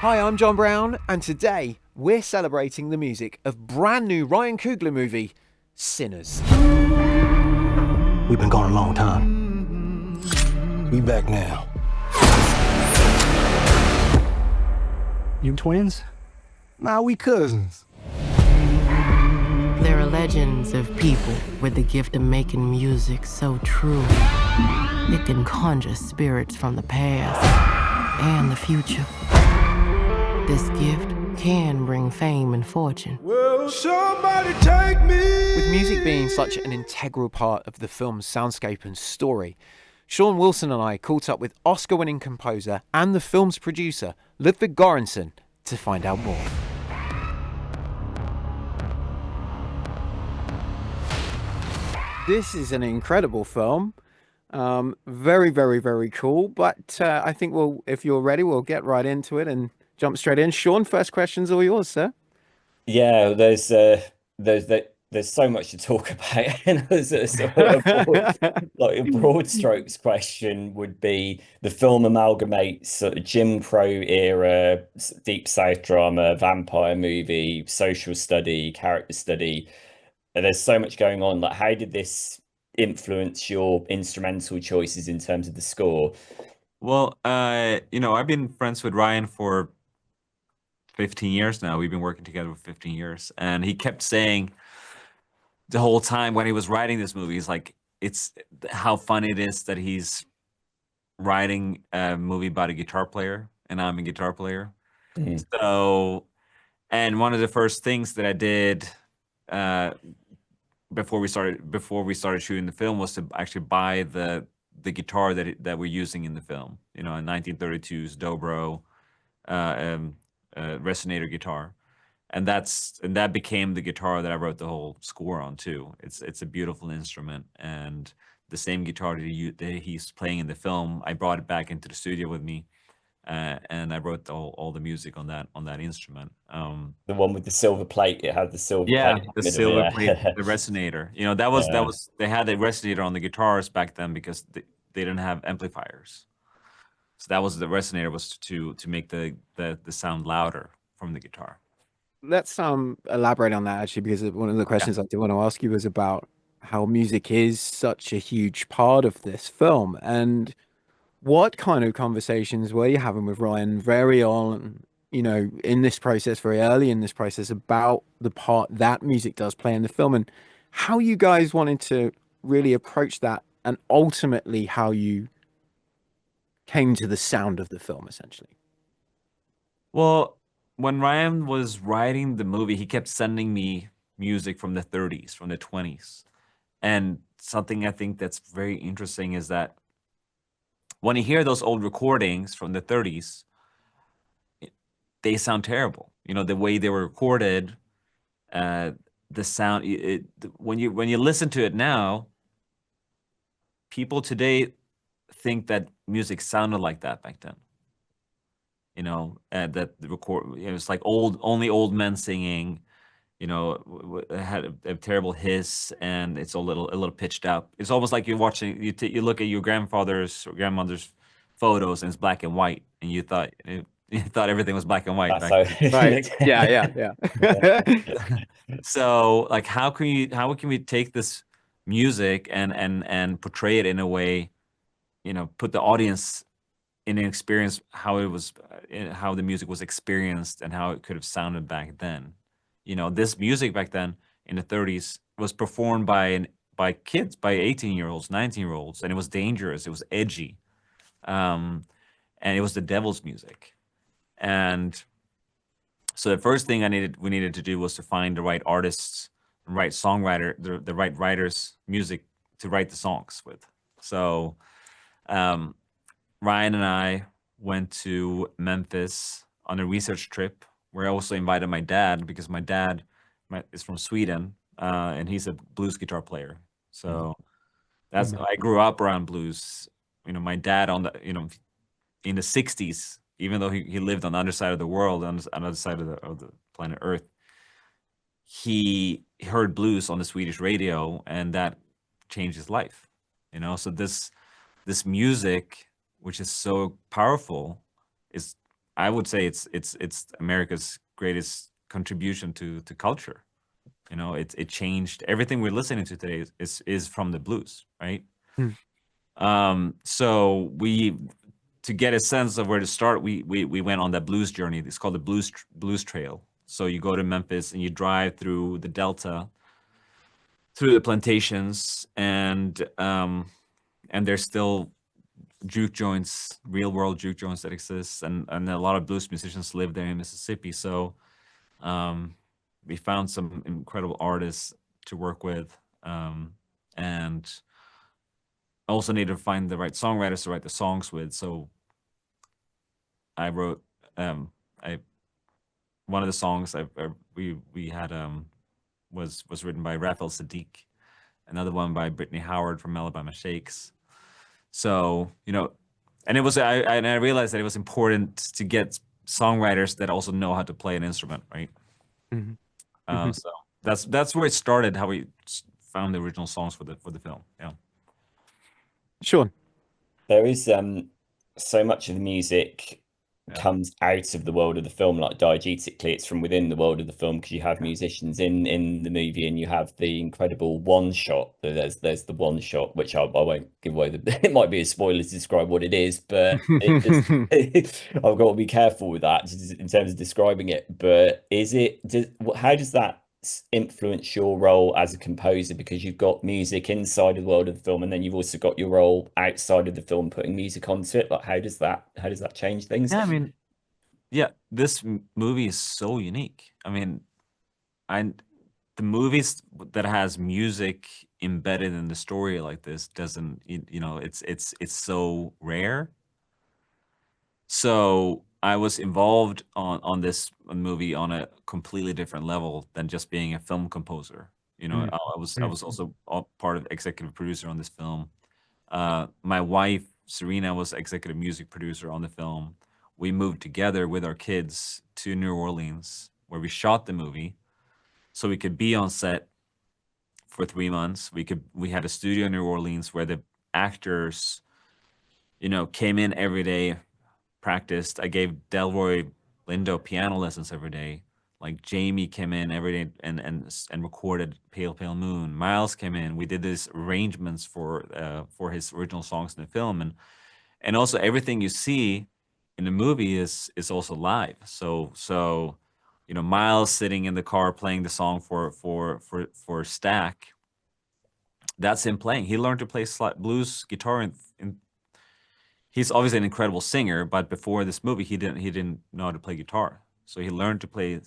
Hi, I'm John Brown, and today we're celebrating the music of brand new Ryan Coogler movie, Sinners. We've been gone a long time. We back now. You twins? Nah, we cousins. There are legends of people with the gift of making music so true. It can conjure spirits from the past and the future. This gift can bring fame and fortune. Will somebody take me? With music being such an integral part of the film's soundscape and story, Sean Wilson and I caught up with Oscar-winning composer and the film's producer, Ludwig Göransson, to find out more. This is an incredible film. Very, very, very cool. But I think if you're ready, we'll get right into it and jump straight in. Sean, first question's all yours, sir. Yeah, there's so much to talk about. And there's a sort of like a broad strokes question would be the film amalgamates sort of Jim Crow era, Deep South drama, vampire movie, social study, character study. And there's so much going on. Like, how did this influence your instrumental choices in terms of the score? Well, I've been friends with Ryan for 15 years now. We've been working together for 15 years. And he kept saying the whole time when he was writing this movie, he's like, it's how fun it is that he's writing a movie about a guitar player and I'm a guitar player. Mm. So, and one of the first things that I did before we started shooting the film was to actually buy the guitar that we're using in the film. You know, a 1932's Dobro resonator guitar, and that became the guitar that I wrote the whole score on too. It's a beautiful instrument, and the same guitar that he's playing in the film, I brought it back into the studio with me. And I wrote all the music on that instrument. The one with the silver plate, it had the silver plate. The silver plate, the resonator. You know, that was they had a resonator on the guitars back then because they didn't have amplifiers. So that was the resonator, was to make the sound louder from the guitar. Let's elaborate on that actually, because one of the questions I did want to ask you was about how music is such a huge part of this film, and what kind of conversations were you having with Ryan very on, in this process, very early in this process, about the part that music does play in the film, and how you guys wanted to really approach that, and ultimately how you came to the sound of the film, essentially? Well, when Ryan was writing the movie, he kept sending me music from the 30s, from the 20s. And something I think that's very interesting is that when you hear those old recordings from the 30s, they sound terrible. You know, the way they were recorded, the sound, when you listen to it now, people today think that music sounded like that back then. You know, that the record, it was like only old men singing. You know, had a terrible hiss, and it's a little pitched up. It's almost like you're watching. You look at your grandfather's or grandmother's photos, and it's black and white, and you thought everything was black and white back then. Right? Yeah. So, like, how can we take this music and portray it in a way, put the audience in an experience how the music was experienced and how it could have sounded back then. You know, this music back then in the 30s was performed by kids, by 18-year-olds, 19-year-olds, and it was dangerous. It was edgy, and it was the devil's music. And so the first thing we needed to do was to find the right artists, the right songwriter, the right writers' music to write the songs with. So Ryan and I went to Memphis on a research trip, where I also invited my dad, because my dad is from Sweden, and he's a blues guitar player. So I grew up around blues. You know, my dad in the 60s, even though he lived on the other side of the world, on the other side of the planet Earth, he heard blues on the Swedish radio, and that changed his life. You know, so this music, which is so powerful, is I would say it's America's greatest contribution to culture. You know, it changed everything we're listening to today is from the blues, right? So to get a sense of where to start, we went on that blues journey. It's called the blues trail. So you go to Memphis and you drive through the Delta, through the plantations, and there's still juke joints, real world juke joints that exist, and a lot of blues musicians live there in Mississippi. So we found some incredible artists to work with, and also need to find the right songwriters to write the songs with. So I wrote one of the songs we had was written by Raphael Sadiq, another one by Brittany Howard from Alabama Shakes. So, you know, and I realized that it was important to get songwriters that also know how to play an instrument, right? So that's where it started, how we found the original songs for the film. Yeah. Sean. There is so much of the music comes out of the world of the film, like diegetically it's from within the world of the film, because you have musicians in the movie, and you have the incredible one shot. There's the one shot, which I won't give away. It might be a spoiler to describe what it is, but I've got to be careful with that in terms of describing it. But how does that influence your role as a composer, because you've got music inside of the world of the film, and then you've also got your role outside of the film putting music onto it? Like, how does that change things? Yeah, I mean, yeah, this movie is so unique. I mean, the movies that has music embedded in the story like this doesn't, you know, it's so rare. So I was involved on this movie on a completely different level than just being a film composer. You know, I was also part of executive producer on this film. My wife Serena was executive music producer on the film. We moved together with our kids to New Orleans, where we shot the movie, so we could be on set for 3 months. We had a studio in New Orleans where the actors, you know, came in every day, practiced. I gave Delroy Lindo piano lessons every day. Like Jamie came in every day and recorded Pale Pale Moon. Miles came in. We did these arrangements for his original songs in the film, and also everything you see in the movie is also live. So you know, Miles sitting in the car playing the song for Stack. That's him playing. He learned to play blues guitar in he's obviously an incredible singer, but before this movie, he didn't know how to play guitar. So he learned to play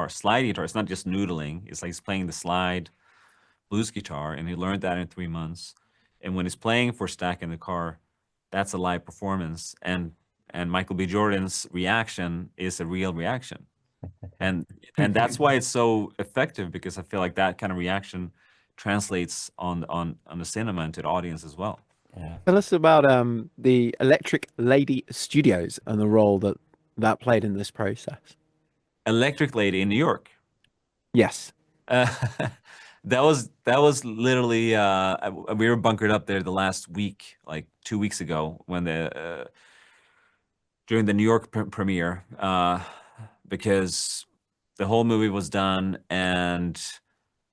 slide guitar. It's not just noodling. It's like he's playing the slide blues guitar, and he learned that in 3 months. And when he's playing for Stack in the car, that's a live performance. And Michael B. Jordan's reaction is a real reaction. And that's why it's so effective, because I feel like that kind of reaction translates on the cinema and to the audience as well. Yeah. Tell us about the Electric Lady Studios and the role that played in this process. Electric Lady in New York. Yes. That was literally we were bunkered up there the last week, like 2 weeks ago, when during the New York premiere, because the whole movie was done, and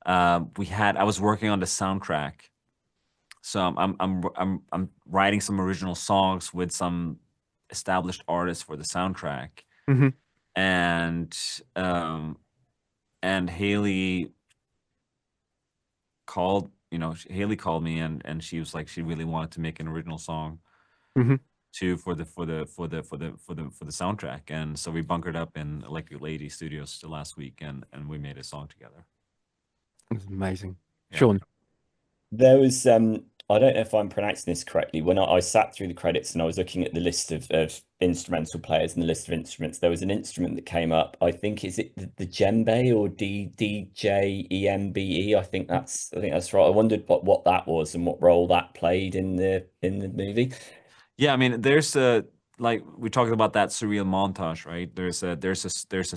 I was working on the soundtrack. So I'm writing some original songs with some established artists for the soundtrack, and Haley called me, and she was like, she really wanted to make an original song for the soundtrack, and so we bunkered up in Electric Lady Studios the last week, and we made a song together. It was amazing. Yeah. Sean. There was I don't know if I'm pronouncing this correctly. When I sat through the credits and I was looking at the list of instrumental players and the list of instruments, there was an instrument that came up. I think, is it the djembe or DJEMBE? I think that's right. I wondered what that was and what role that played in the movie. Yeah, I mean, there's like we talked about that surreal montage, right? There's a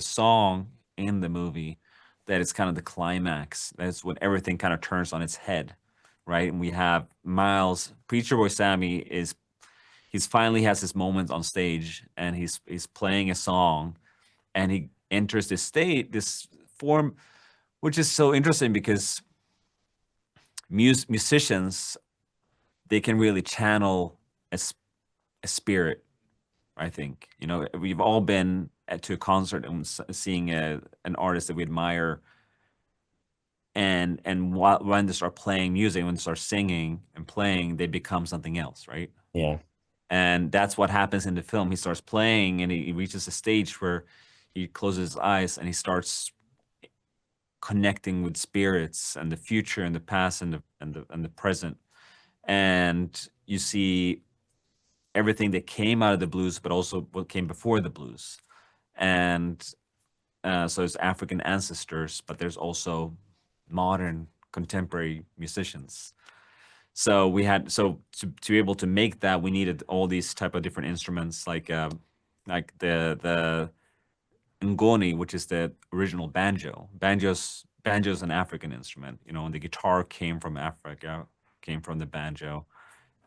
song in the movie that is kind of the climax. That's when everything kind of turns on its head, right? And we have Miles, Preacher Boy Sammy he's finally has his moment on stage, and he's playing a song, and he enters this state, this form, which is so interesting because musicians, they can really channel a spirit. I think, you know, we've all been to a concert and seeing an artist that we admire, and when they start playing music, when they start singing and playing, they become something else, right? Yeah. And that's what happens in the film. He starts playing, and he reaches a stage where he closes his eyes and he starts connecting with spirits and the future and the past and the present. And you see everything that came out of the blues, but also what came before the blues. And so it's African ancestors, but there's also modern contemporary musicians. So we had, to be able to make that, we needed all these type of different instruments, like the ngoni, which is the original banjo. Banjo's an African instrument, you know, and the guitar came from Africa, came from the banjo.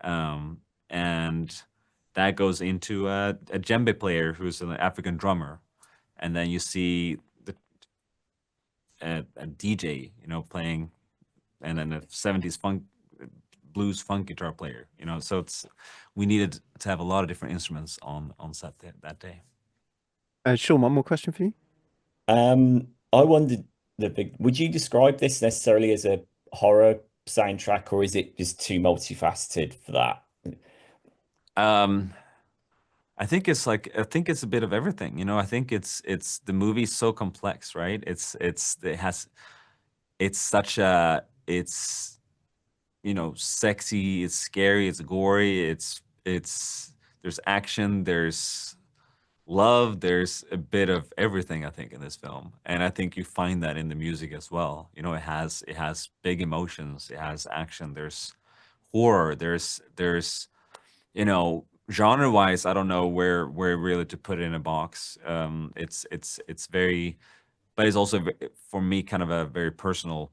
And that goes into a djembe player who's an African drummer. And then you see a DJ, you know, playing, and then a 70s blues funk guitar player, you know. So we needed to have a lot of different instruments on set that day. Sean, one more question for you. I wondered, would you describe this necessarily as a horror soundtrack, or is it just too multifaceted for that? I think it's a bit of everything, you know. I think it's the movie's so complex, right? It's you know, sexy, it's scary, it's gory, there's action, there's love, there's a bit of everything, I think, in this film. And I think you find that in the music as well. You know, it has big emotions, it has action, there's horror, there's you know, genre wise, I don't know where really to put it in a box. It's very, but it's also for me kind of a very personal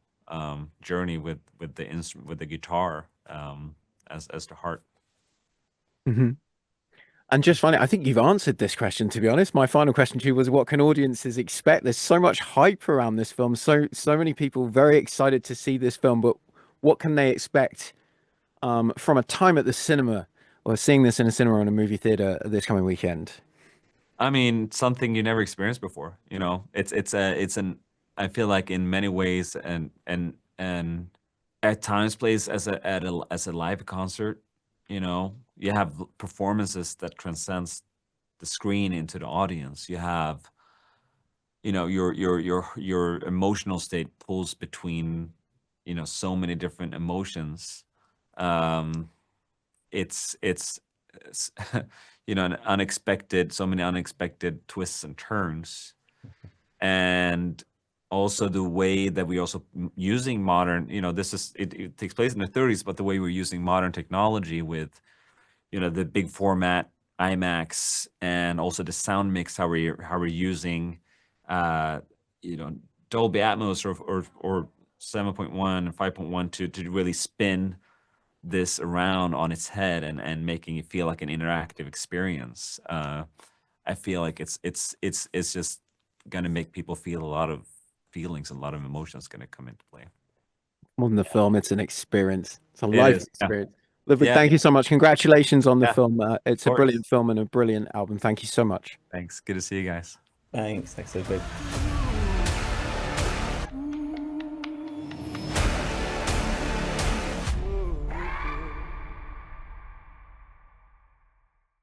journey with the instrument, with the guitar, as the heart. Mm-hmm. And just finally, I think you've answered this question, to be honest. My final question to you was, what can audiences expect? There's so much hype around this film, so many people very excited to see this film, but what can they expect from a time at the cinema, or seeing this in a cinema or in a movie theater this coming weekend? I mean, something you never experienced before. You know, I feel like in many ways, and at times plays as a live concert. You know, you have performances that transcends the screen into the audience. You have, you know, your emotional state pulls between, you know, so many different emotions. It's you know, so many unexpected twists and turns, and also the way that we also using modern, you know, it takes place in the 30s, but the way we're using modern technology with, you know, the big format IMAX, and also the sound mix, how we're using you know, Dolby Atmos or 7.1 and 5.1 to really spin this around on its head and making it feel like an interactive experience. I feel like it's just going to make people feel a lot of feelings, a lot of emotions going to come into play. More than the film, it's an experience. It's a life experience. Ludwig, Yeah. thank you so much. Congratulations on the Yeah. film. It's a brilliant film and a brilliant album. Thank you so much. Thanks. Good to see you guys. Thanks, Ludwig.